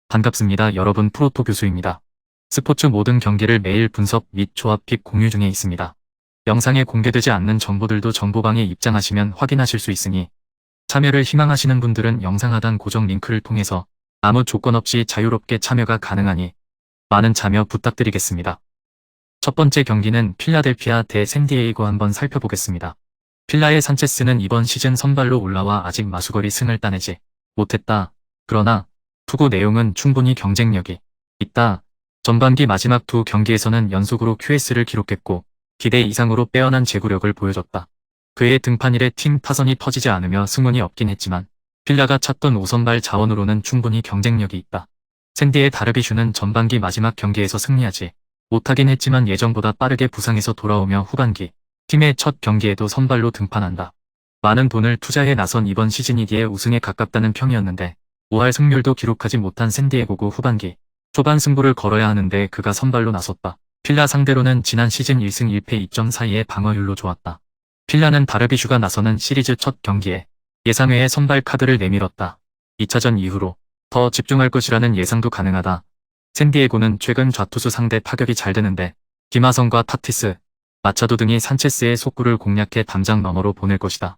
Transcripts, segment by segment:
반갑습니다. 여러분, 프로토 교수입니다. 스포츠 모든 경기를 매일 분석 및 조합 픽 공유 중에 있습니다. 영상에 공개되지 않는 정보들도 정보방에 입장하시면 확인하실 수 있으니 참여를 희망하시는 분들은 영상 하단 고정 링크를 통해서 아무 조건 없이 자유롭게 참여가 가능하니 많은 참여 부탁드리겠습니다. 첫 번째 경기는 필라델피아 대 샌디에이고 한번 살펴보겠습니다. 필라의 산체스는 이번 시즌 선발로 올라와 아직 마수거리 승을 따내지 못했다. 그러나 투구 내용은 충분히 경쟁력이 있다. 전반기 마지막 두 경기에서는 연속으로 QS를 기록했고 기대 이상으로 빼어난 제구력을 보여줬다. 그의 등판일에 팀 타선이 터지지 않으며 승운이 없긴 했지만 필라가 찾던 5선발 자원으로는 충분히 경쟁력이 있다. 샌디의 다르비슈는 전반기 마지막 경기에서 승리하지 못하긴 했지만 예정보다 빠르게 부상에서 돌아오며 후반기 팀의 첫 경기에도 선발로 등판한다. 많은 돈을 투자해 나선 이번 시즌이기에 우승에 가깝다는 평이었는데 5할 승률도 기록하지 못한 샌디에고고 후반기 초반 승부를 걸어야 하는데 그가 선발로 나섰다. 필라 상대로는 지난 시즌 1승 1패 2.42의 방어율로 좋았다. 필라는 다르비슈가 나서는 시리즈 첫 경기에 예상외의 선발 카드를 내밀었다. 2차전 이후로 더 집중할 것이라는 예상도 가능하다. 샌디에고는 최근 좌투수 상대 타격이 잘 되는데 김하성과 타티스, 마차도 등이 산체스의 속구를 공략해 담장 너머로 보낼 것이다.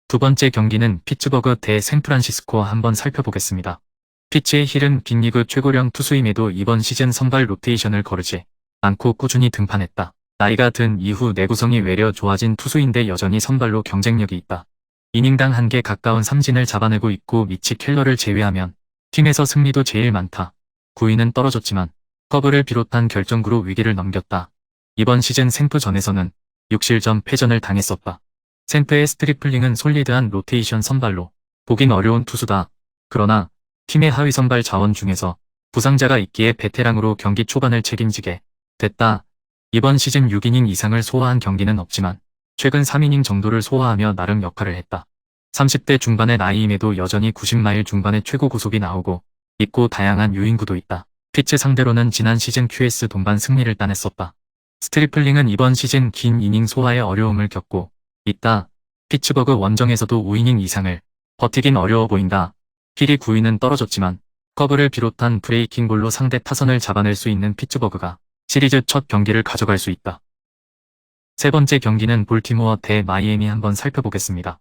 두 번째 경기는 피츠버그 대 샌프란시스코 한번 살펴보겠습니다. 피츠의 힐은 빅리그 최고령 투수임에도 이번 시즌 선발 로테이션을 거르지 않고 꾸준히 등판했다. 나이가 든 이후 내구성이 외려 좋아진 투수인데 여전히 선발로 경쟁력이 있다. 이닝당 1개 가까운 삼진을 잡아내고 있고 미치 켈러를 제외하면 팀에서 승리도 제일 많다. 9위는 떨어졌지만 커브를 비롯한 결정구로 위기를 넘겼다. 이번 시즌 샌프전에서는 6실점 패전을 당했었다. 샌프의 스트리플링은 솔리드한 로테이션 선발로 보긴 어려운 투수다. 그러나 팀의 하위 선발 자원 중에서 부상자가 있기에 베테랑으로 경기 초반을 책임지게 됐다. 이번 시즌 6이닝 이상을 소화한 경기는 없지만 최근 3이닝 정도를 소화하며 나름 역할을 했다. 30대 중반의 나이임에도 여전히 90마일 중반의 최고 구속이 나오고 있고 다양한 유인구도 있다. 피츠 상대로는 지난 시즌 QS 동반 승리를 따냈었다. 스트리플링은 이번 시즌 긴 이닝 소화에 어려움을 겪고 있다. 피츠버그 원정에서도 5이닝 이상을 버티긴 어려워 보인다. 힐이 9위는 떨어졌지만 커브를 비롯한 브레이킹볼로 상대 타선을 잡아낼 수 있는 피츠버그가 시리즈 첫 경기를 가져갈 수 있다. 세 번째 경기는 볼티모어 대 마이애미 한번 살펴보겠습니다.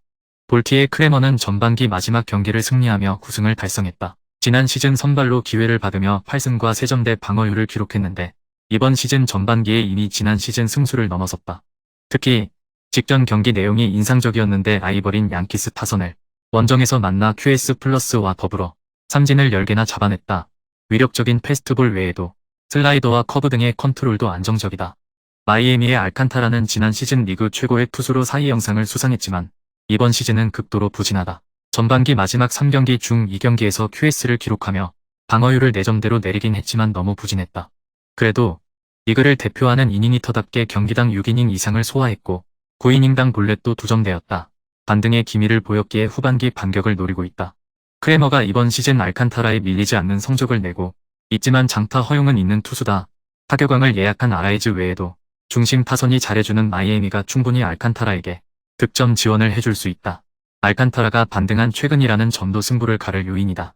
볼티의 크레머는 전반기 마지막 경기를 승리하며 9승을 달성했다. 지난 시즌 선발로 기회를 받으며 8승과 3점대 방어율을 기록했는데 이번 시즌 전반기에 이미 지난 시즌 승수를 넘어섰다. 특히 직전 경기 내용이 인상적이었는데 아이버린 양키스 타선을 원정에서 만나 QS 플러스와 더불어 삼진을 10개나 잡아냈다. 위력적인 패스트볼 외에도 슬라이더와 커브 등의 컨트롤도 안정적이다. 마이애미의 알칸타라는 지난 시즌 리그 최고의 투수로 4위 영상을 수상했지만 이번 시즌은 극도로 부진하다. 전반기 마지막 3경기 중 2경기에서 QS를 기록하며 방어율을 4점대로 내리긴 했지만 너무 부진했다. 그래도 리그를 대표하는 이닝히터답게 경기당 6이닝 이상을 소화했고 9이닝당 볼넷도 2점대였다. 반등의 기미를 보였기에 후반기 반격을 노리고 있다. 크레머가 이번 시즌 알칸타라에 밀리지 않는 성적을 내고 있지만 장타 허용은 있는 투수다. 타격왕을 예약한 아라이즈 외에도 중심 타선이 잘해주는 마이애미가 충분히 알칸타라에게 득점 지원을 해줄 수 있다. 알칸타라가 반등한 최근이라는 점도 승부를 가를 요인이다.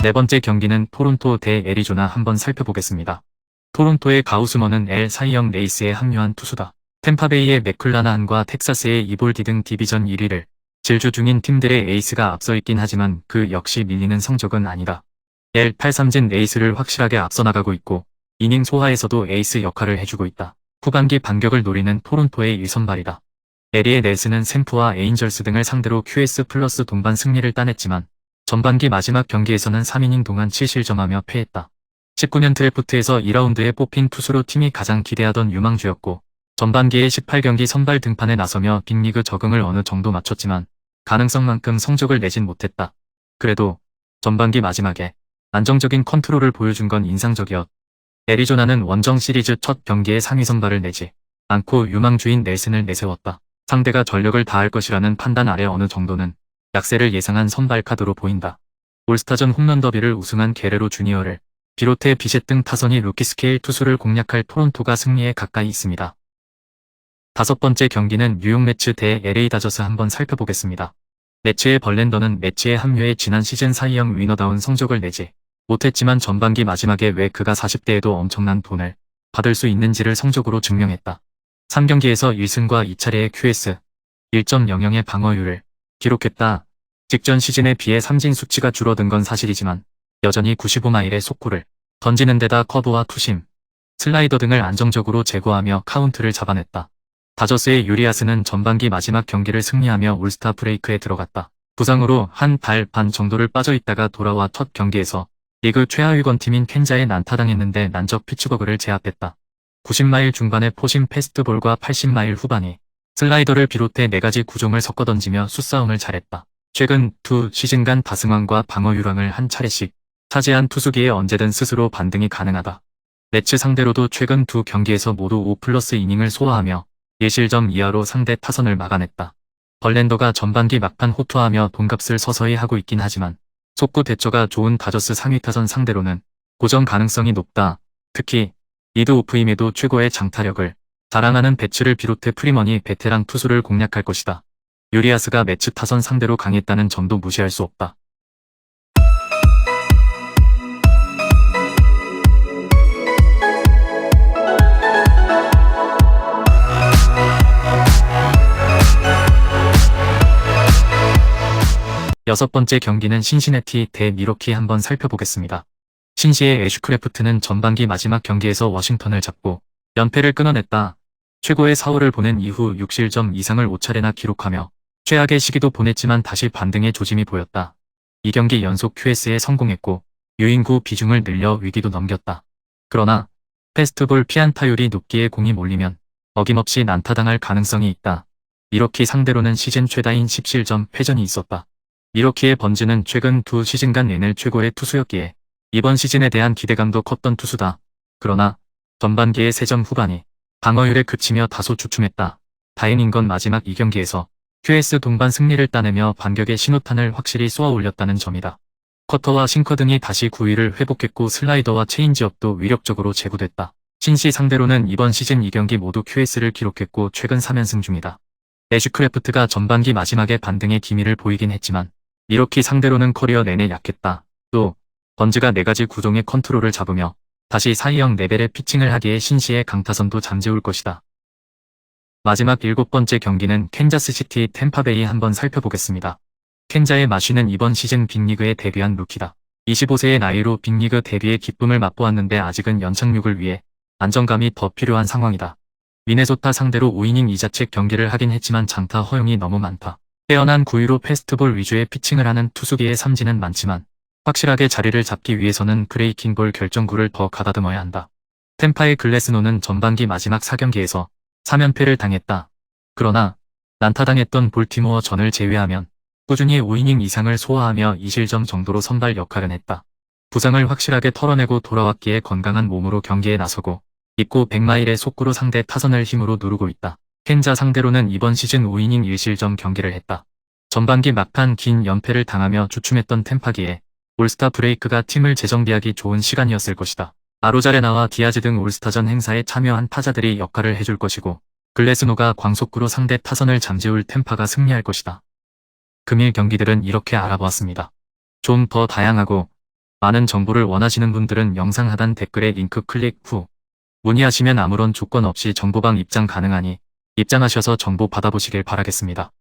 네 번째 경기는 토론토 대 애리조나 한번 살펴보겠습니다. 토론토의 가우스먼은 엘 사이영 레이스에 합류한 투수다. 템파베이의 맥클라나한과 텍사스의 이볼디 등 디비전 1위를 질주 중인 팀들의 에이스가 앞서 있긴 하지만 그 역시 밀리는 성적은 아니다. 엘 8삼진 레이스를 확실하게 앞서 나가고 있고 이닝 소화에서도 에이스 역할을 해주고 있다. 후반기 반격을 노리는 토론토의 1선발이다. 에리의 넬스는 샌프와 에인절스 등을 상대로 QS 플러스 동반 승리를 따냈지만 전반기 마지막 경기에서는 3이닝 동안 7실점하며 패했다. 19년 드래프트에서 2라운드에 뽑힌 투수로 팀이 가장 기대하던 유망주였고 전반기에 18경기 선발 등판에 나서며 빅리그 적응을 어느 정도 마쳤지만 가능성만큼 성적을 내진 못했다. 그래도 전반기 마지막에 안정적인 컨트롤을 보여준 건 인상적이었다. 애리조나는 원정 시리즈 첫 경기에 상위 선발을 내지 않고 유망주인 넬슨을 내세웠다. 상대가 전력을 다할 것이라는 판단 아래 어느 정도는 약세를 예상한 선발 카드로 보인다. 올스타전 홈런 더비를 우승한 게레로 주니어를 비롯해 비셋 등 타선이 루키 스케일 투수를 공략할 토론토가 승리에 가까이 있습니다. 다섯 번째 경기는 뉴욕 매츠 대 LA 다저스 한번 살펴보겠습니다. 매츠의 벌렌더는 매츠에 합류해 지난 시즌 사이영 위너다운 성적을 내지 못했지만 전반기 마지막에 왜 그가 40대에도 엄청난 돈을 받을 수 있는지를 성적으로 증명했다. 3경기에서 1승과 2차례의 QS, 1.00의 방어율을 기록했다. 직전 시즌에 비해 삼진 수치가 줄어든 건 사실이지만 여전히 95마일의 속구를 던지는 데다 커브와 투심, 슬라이더 등을 안정적으로 제거하며 카운트를 잡아냈다. 다저스의 유리아스는 전반기 마지막 경기를 승리하며 올스타 브레이크에 들어갔다. 부상으로 한 달 반 정도를 빠져있다가 돌아와 첫 경기에서 리그 최하위권 팀인 켄자에 난타당했는데 난적 피츠버그를 제압했다. 90마일 중반의 포심 패스트볼과 80마일 후반이 슬라이더를 비롯해 4가지 구종을 섞어 던지며 수싸움을 잘했다. 최근 두 시즌간 다승왕과 방어 유랑을 한 차례씩 차지한 투수기에 언제든 스스로 반등이 가능하다. 매츠 상대로도 최근 두 경기에서 모두 5+ 이닝을 소화하며 1실점 이하로 상대 타선을 막아냈다. 벌렌더가 전반기 막판 호투하며 돈값을 서서히 하고 있긴 하지만 속구 대처가 좋은 다저스 상위 타선 상대로는 고전 가능성이 높다. 특히 리드 오프임에도 최고의 장타력을 자랑하는 배츠를 비롯해 프리먼이 베테랑 투수를 공략할 것이다. 유리아스가 매츠 타선 상대로 강했다는 점도 무시할 수 없다. 여섯 번째 경기는 신시내티 대 미러키 한번 살펴보겠습니다. 신시의 애슈크래프트는 전반기 마지막 경기에서 워싱턴을 잡고 연패를 끊어냈다. 최고의 4월을 보낸 이후 6실점 이상을 5차례나 기록하며 최악의 시기도 보냈지만 다시 반등의 조짐이 보였다. 2경기 연속 QS에 성공했고 유인구 비중을 늘려 위기도 넘겼다. 그러나 페스트볼 피안타율이 높기에 공이 몰리면 어김없이 난타당할 가능성이 있다. 미러키 상대로는 시즌 최다인 10실점 패전이 있었다. 미러키의 번즈는 최근 두 시즌간 내낼 최고의 투수였기에 이번 시즌에 대한 기대감도 컸던 투수다. 그러나 전반기의 3점 후반이 방어율에 그치며 다소 주춤했다. 다행인 건 마지막 2경기에서 QS 동반 승리를 따내며 반격의 신호탄을 확실히 쏘아 올렸다는 점이다. 커터와 싱커 등이 다시 9위를 회복했고 슬라이더와 체인지업도 위력적으로 제구됐다. 신시 상대로는 이번 시즌 2경기 모두 QS를 기록했고 최근 3연승 중이다. 애슈크래프트가 전반기 마지막에 반등의 기미를 보이긴 했지만 미러키 상대로는 커리어 내내 약했다. 또 번즈가 4가지 구종의 컨트롤을 잡으며 다시 사이영 레벨의 피칭을 하기에 신시의 강타선도 잠재울 것이다. 마지막 7번째 경기는 캔자스시티 템파베이 한번 살펴보겠습니다. 캔자의 마쉬는 이번 시즌 빅리그에 데뷔한 루키다. 25세의 나이로 빅리그 데뷔의 기쁨을 맛보았는데 아직은 연착륙을 위해 안정감이 더 필요한 상황이다. 미네소타 상대로 5이닝 2자책 경기를 하긴 했지만 장타 허용이 너무 많다. 빼어난 9위로 패스트볼 위주의 피칭을 하는 투수기의 삼진은 많지만 확실하게 자리를 잡기 위해서는 브레이킹볼 결정구를 더 가다듬어야 한다. 템파의 글래스노는 전반기 마지막 4경기에서 3연패를 당했다. 그러나 난타당했던 볼티모어 전을 제외하면 꾸준히 5이닝 이상을 소화하며 2실점 정도로 선발 역할은 했다. 부상을 확실하게 털어내고 돌아왔기에 건강한 몸으로 경기에 나서고 있고 100마일의 속구로 상대 타선을 힘으로 누르고 있다. 켄자 상대로는 이번 시즌 5이닝 1실점 경기를 했다. 전반기 막판 긴 연패를 당하며 주춤했던 템파기에 올스타 브레이크가 팀을 재정비하기 좋은 시간이었을 것이다. 아로자레나와 디아즈 등 올스타전 행사에 참여한 타자들이 역할을 해줄 것이고 글래스노가 광속구로 상대 타선을 잠재울 템파가 승리할 것이다. 금일 경기들은 이렇게 알아보았습니다. 좀 더 다양하고 많은 정보를 원하시는 분들은 영상 하단 댓글에 링크 클릭 후 문의하시면 아무런 조건 없이 정보방 입장 가능하니 입장하셔서 정보 받아보시길 바라겠습니다.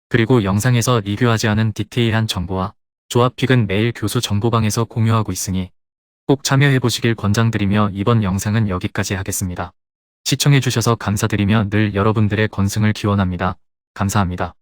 그리고 영상에서 리뷰하지 않은 디테일한 정보와 조합픽은 매일 교수 정보방에서 공유하고 있으니 꼭 참여해보시길 권장드리며 이번 영상은 여기까지 하겠습니다. 시청해주셔서 감사드리며 늘 여러분들의 건승을 기원합니다. 감사합니다.